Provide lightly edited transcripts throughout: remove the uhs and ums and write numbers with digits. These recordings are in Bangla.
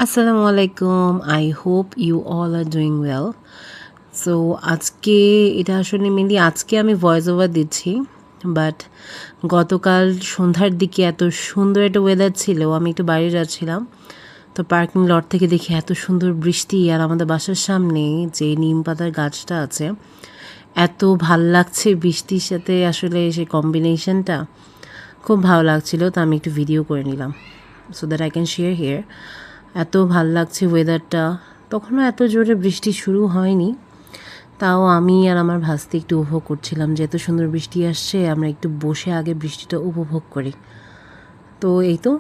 আসসালামু আলাইকুম। I hope you all are doing well. So আজকে এটা আসলে মেনলি আজকে আমি ভয়েস ওভার দিচ্ছি, বাট গতকাল সন্ধ্যার দিকে এত সুন্দর একটা ওয়েদার ছিল, আমি একটু বাইরে যাচ্ছিলাম, তো পার্কিং লট থেকে দেখি এত সুন্দর বৃষ্টি, আর আমাদের বাসার সামনে যে নিম পাতার গাছটা আছে, এত ভাল লাগছে বৃষ্টির সাথে, আসলে সেই কম্বিনেশনটা খুব ভালো লাগছিল। তো আমি একটু ভিডিও করে নিলাম so that I can share here. এত ভাল লাগছে ওয়েদারটা। তখনও এত জোরে বৃষ্টি শুরু হয়নি, তাও আমি আর আমার ভাস্তি একটু উপভোগ করছিলাম যে এত সুন্দর বৃষ্টি আসছে, আমরা একটু বসে আগে বৃষ্টিটা উপভোগ করি। তো এই তো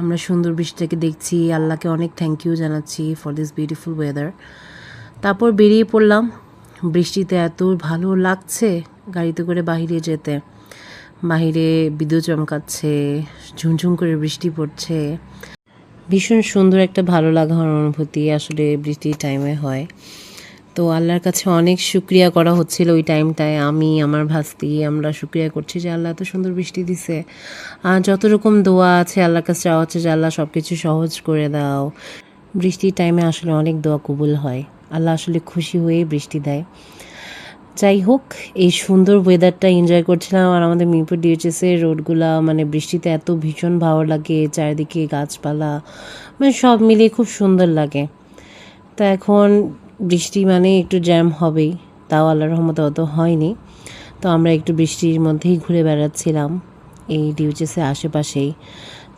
আমরা সুন্দর বৃষ্টিটাকে দেখছি, আল্লাহকে অনেক থ্যাংক ইউ জানাচ্ছি ফর দিস বিউটিফুল ওয়েদার। তারপর বেরিয়ে পড়লাম। বৃষ্টিতে এত ভালো লাগছে গাড়িতে করে বাহিরে যেতে। বাহিরে বিদ্যুৎ চমকাচ্ছে, ঝুমঝুম করে বৃষ্টি পড়ছে, ভীষণ সুন্দর একটা ভালো লাগার অনুভূতি আসলে বৃষ্টির টাইমে হয়। তো আল্লাহর কাছে অনেক শুকরিয়া করা হচ্ছিল ওই টাইমটায়, আমি আমার ভাস্তি আমরা শুকরিয়া করছি যে আল্লাহ এত সুন্দর বৃষ্টি দিছে। আর যত রকম দোয়া আছে আল্লাহর কাছে চাওয়া হচ্ছে যে আল্লাহ সব কিছু সহজ করে দাও। বৃষ্টির টাইমে আসলে অনেক দোয়া কবুল হয়, আল্লাহ আসলে খুশি হয়ে বৃষ্টি দেয়। যাই হোক, এই সুন্দর ওয়েদারটা এনজয় করছিলাম। আর আমাদের মিরপুর ডিএইচএসের রোডগুলা মানে বৃষ্টিতে এত ভীষণ ভালো লাগে, চারিদিকে গাছপালা, মানে সব মিলিয়ে খুব সুন্দর লাগে। তা এখন বৃষ্টি মানে একটু জ্যাম হবেই, তাও আল্লাহর রহমতে অত হয়নি। তো আমরা একটু বৃষ্টির মধ্যেই ঘুরে বেড়াচ্ছিলাম এই ডিএইচএসের আশেপাশেই,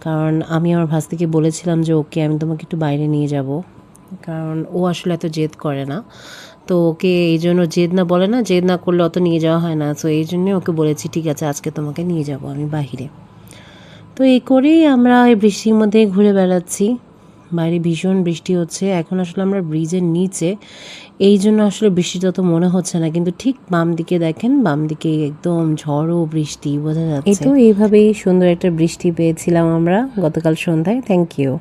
কারণ আমি আমার ভাস্তিকে বলেছিলাম যে ওকে আমি তোমাকে একটু বাইরে নিয়ে যাব, কারণ ও আসলে এত জেদ করে না। তো ওকে এই জন্য জেদ না বলে না, জেদ না করলে অত নিয়ে যাওয়া হয় না। সো এই জন্যই ওকে বলেছি ঠিক আছে আজকে তোমাকে নিয়ে যাব আমি বাহিরে। তো এই করেই আমরা এই বৃষ্টির মধ্যে ঘুরে বেড়াচ্ছি। বাইরে ভীষণ বৃষ্টি হচ্ছে, এখন আসলে আমরা ব্রিজের নিচে, এই জন্য আসলে বৃষ্টি তত মনে হচ্ছে না, কিন্তু ঠিক বাম দিকে দেখেন, বাম দিকে একদম ঝড়ো বৃষ্টি বোঝা যাচ্ছে। এই তো এইভাবেই সুন্দর একটা বৃষ্টি পেয়েছিলাম আমরা গতকাল সন্ধ্যায়। Thank you.